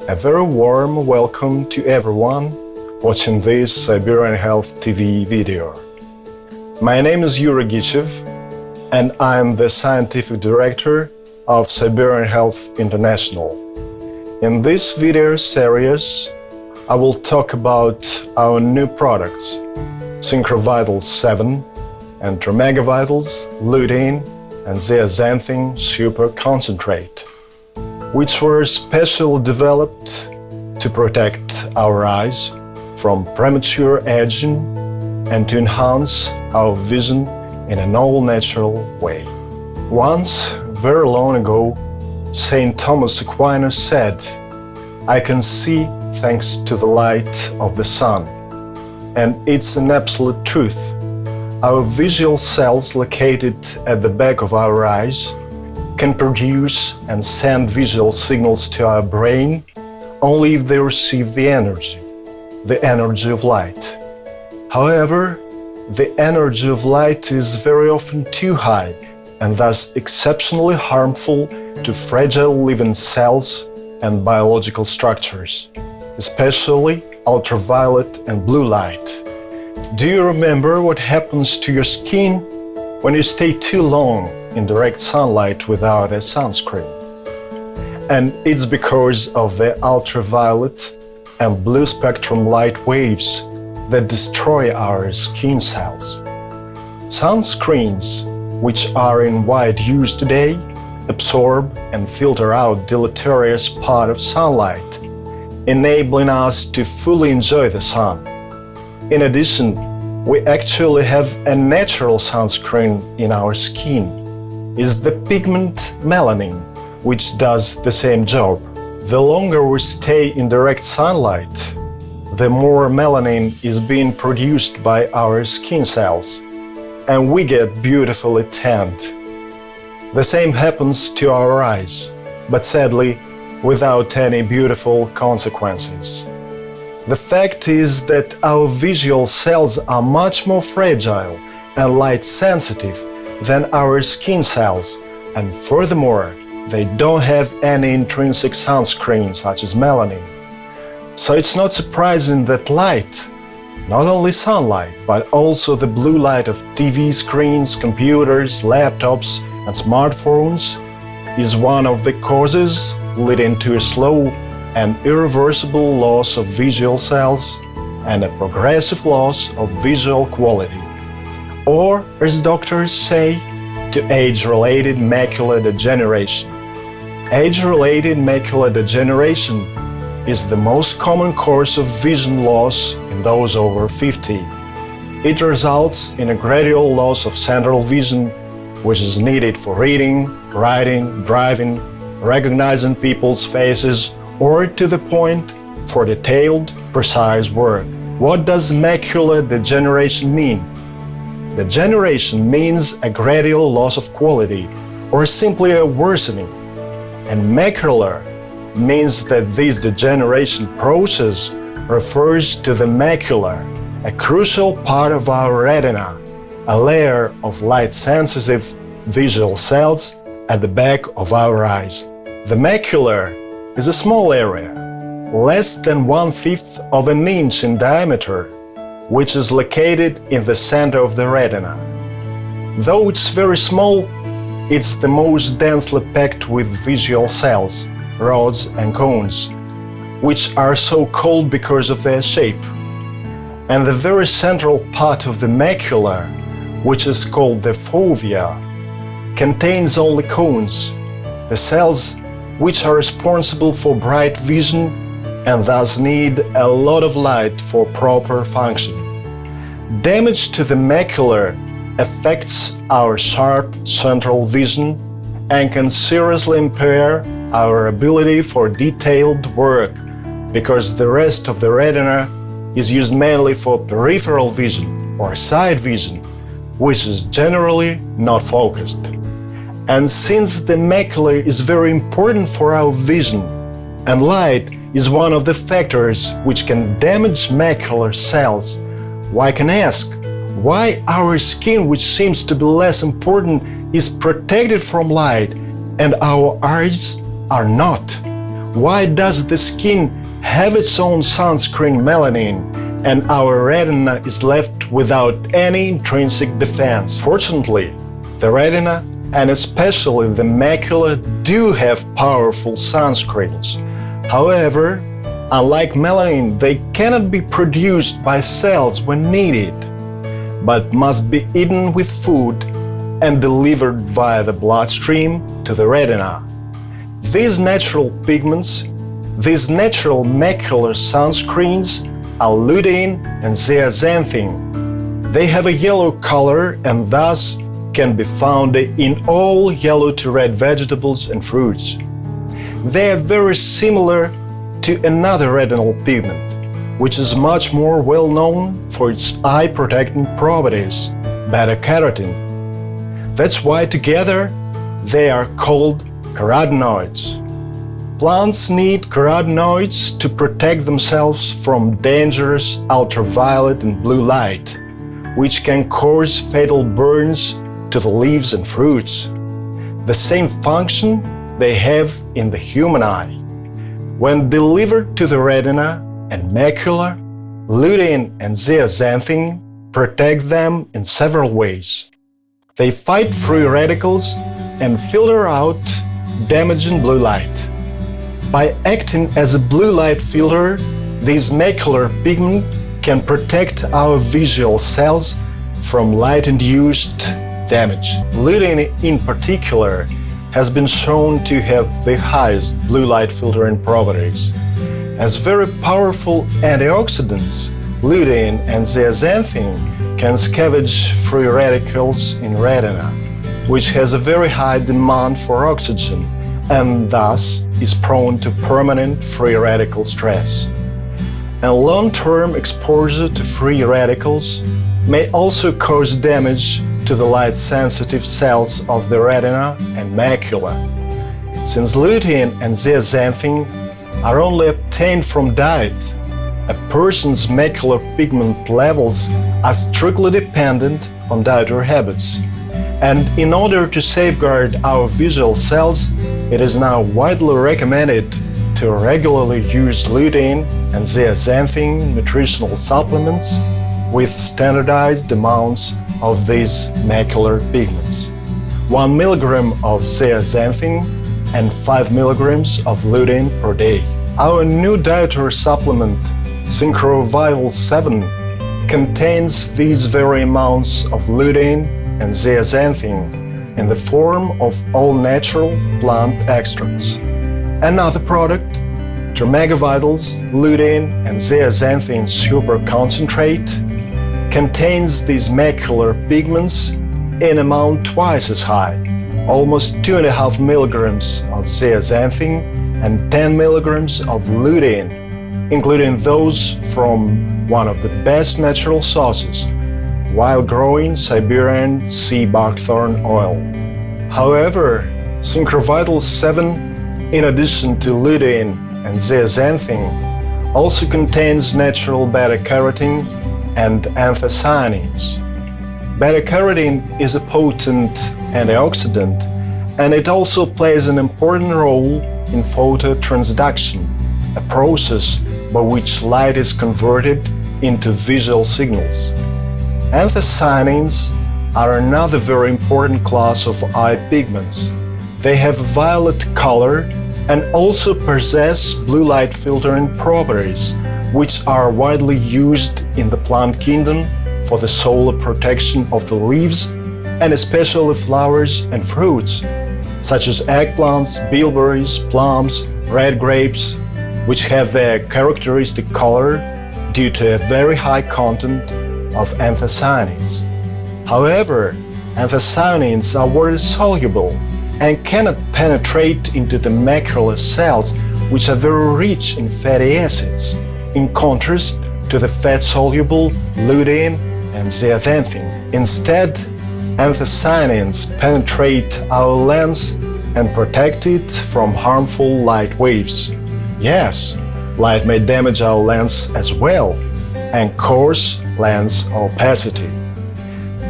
A very warm welcome to everyone watching this Siberian Health TV video. My name is Yuri Gichev, and I am the Scientific Director of Siberian Health International. In this video series, I will talk about our new products, SYNCHROVITALS VII and TRIMEGAVITALS, lutein and zeaxanthin super concentrate, which were specially developed to protect our eyes from premature aging and to enhance our vision in an all-natural way. Once, very long ago, Saint Thomas Aquinas said, "I can see thanks to the light of the sun." And it's an absolute truth. Our visual cells located at the back of our eyes can produce and send visual signals to our brain only if they receive the energy of light. However, the energy of light is very often too high and thus exceptionally harmful to fragile living cells and biological structures, especially ultraviolet and blue light. Do you remember what happens to your skin when you stay too long in direct sunlight without a sunscreen? And it's because of the ultraviolet and blue spectrum light waves that destroy our skin cells. Sunscreens, which are in wide use today, absorb and filter out deleterious part of sunlight, enabling us to fully enjoy the sun. In addition, we actually have a natural sunscreen in our skin. It's the pigment melanin, which does the same job. The longer we stay in direct sunlight, the more melanin is being produced by our skin cells, and we get beautifully tanned. The same happens to our eyes, but sadly, without any beautiful consequences. The fact is that our visual cells are much more fragile and light-sensitive than our skin cells, and furthermore, they don't have any intrinsic sunscreen such as melanin. So it's not surprising that light, not only sunlight, but also the blue light of TV screens, computers, laptops, and smartphones, is one of the causes leading to a slow and irreversible loss of visual cells and a progressive loss of visual quality, or, as doctors say, to age-related macular degeneration. Age-related macular degeneration is the most common cause of vision loss in those over 50. It results in a gradual loss of central vision, which is needed for reading, writing, driving, recognizing people's faces, or to the point for detailed, precise work. What does macular degeneration mean? Degeneration means a gradual loss of quality, or simply a worsening. And macular means that this degeneration process refers to the macula, a crucial part of our retina, a layer of light-sensitive visual cells at the back of our eyes. The macula is a small area, less than 1/5 of an inch in diameter, which is located in the center of the retina. Though it's very small, it's the most densely packed with visual cells, rods and cones, which are so called because of their shape. And the very central part of the macula, which is called the fovea, contains only cones, the cells which are responsible for bright vision and thus need a lot of light for proper function. Damage to the macula affects our sharp central vision and can seriously impair our ability for detailed work, because the rest of the retina is used mainly for peripheral vision or side vision, which is generally not focused. And since the macula is very important for our vision, and light is one of the factors which can damage macular cells, one can ask, why our skin, which seems to be less important, is protected from light and our eyes are not? Why does the skin have its own sunscreen melanin and our retina is left without any intrinsic defense? Fortunately, the retina and especially the macula do have powerful sunscreens. However, unlike melanin, they cannot be produced by cells when needed, but must be eaten with food and delivered via the bloodstream to the retina. These natural pigments, these natural macular sunscreens are lutein and zeaxanthin. They have a yellow color and thus can be found in all yellow to red vegetables and fruits. They are very similar to another retinal pigment, which is much more well known for its eye-protecting properties, beta-carotene. That's why together they are called carotenoids. Plants need carotenoids to protect themselves from dangerous ultraviolet and blue light, which can cause fatal burns to the leaves and fruits. The same function they have in the human eye. When delivered to the retina and macula, lutein and zeaxanthin protect them in several ways. They fight free radicals and filter out damaging blue light. By acting as a blue light filter, this macular pigment can protect our visual cells from light-induced damage. Lutein in particular has been shown to have the highest blue light filtering properties. As very powerful antioxidants, lutein and zeaxanthin can scavenge free radicals in retina, which has a very high demand for oxygen and thus is prone to permanent free radical stress. And long-term exposure to free radicals may also cause damage to the light-sensitive cells of the retina and macula. Since lutein and zeaxanthin are only obtained from diet, a person's macular pigment levels are strictly dependent on dietary habits. And in order to safeguard our visual cells, it is now widely recommended to regularly use lutein and zeaxanthin nutritional supplements with standardized amounts of these macular pigments. 1 milligram of zeaxanthin and 5 milligrams of lutein per day. Our new dietary supplement, SYNCHROVITALS VII, contains these very amounts of lutein and zeaxanthin in the form of all-natural plant extracts. Another product, TRIMEGAVITALS lutein and zeaxanthin super concentrate, contains these macular pigments in amount twice as high, almost 2.5 milligrams of zeaxanthin and 10 milligrams of lutein, including those from one of the best natural sources, wild-growing Siberian sea buckthorn oil. However, SYNCHROVITALS VII, in addition to lutein and zeaxanthin, also contains natural beta-carotene and anthocyanins. Beta-carotene is a potent antioxidant, and it also plays an important role in phototransduction, a process by which light is converted into visual signals. Anthocyanins are another very important class of eye pigments. They have violet color and also possess blue light filtering properties, which are widely used in the plant kingdom for the solar protection of the leaves and especially flowers and fruits, such as eggplants, bilberries, plums, red grapes, which have their characteristic color due to a very high content of anthocyanins. However, anthocyanins are water-soluble and cannot penetrate into the macular cells, which are very rich in fatty acids, in contrast to the fat-soluble lutein and zeaxanthin. Instead, anthocyanins penetrate our lens and protect it from harmful light waves. Yes, light may damage our lens as well and cause lens opacity.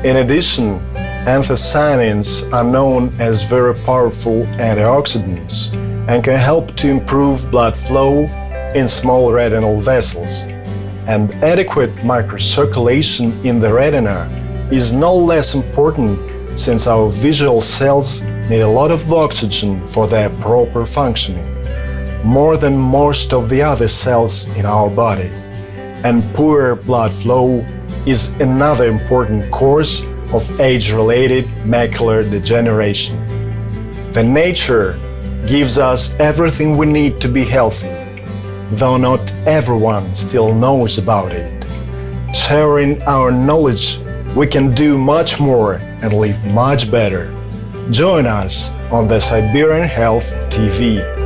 In addition, anthocyanins are known as very powerful antioxidants, and can help to improve blood flow in small retinal vessels. And adequate microcirculation in the retina is no less important since our visual cells need a lot of oxygen for their proper functioning, more than most of the other cells in our body. And poor blood flow is another important cause of age-related macular degeneration. The nature gives us everything we need to be healthy, though not everyone still knows about it. Sharing our knowledge, we can do much more and live much better. Join us on the Siberian Health TV.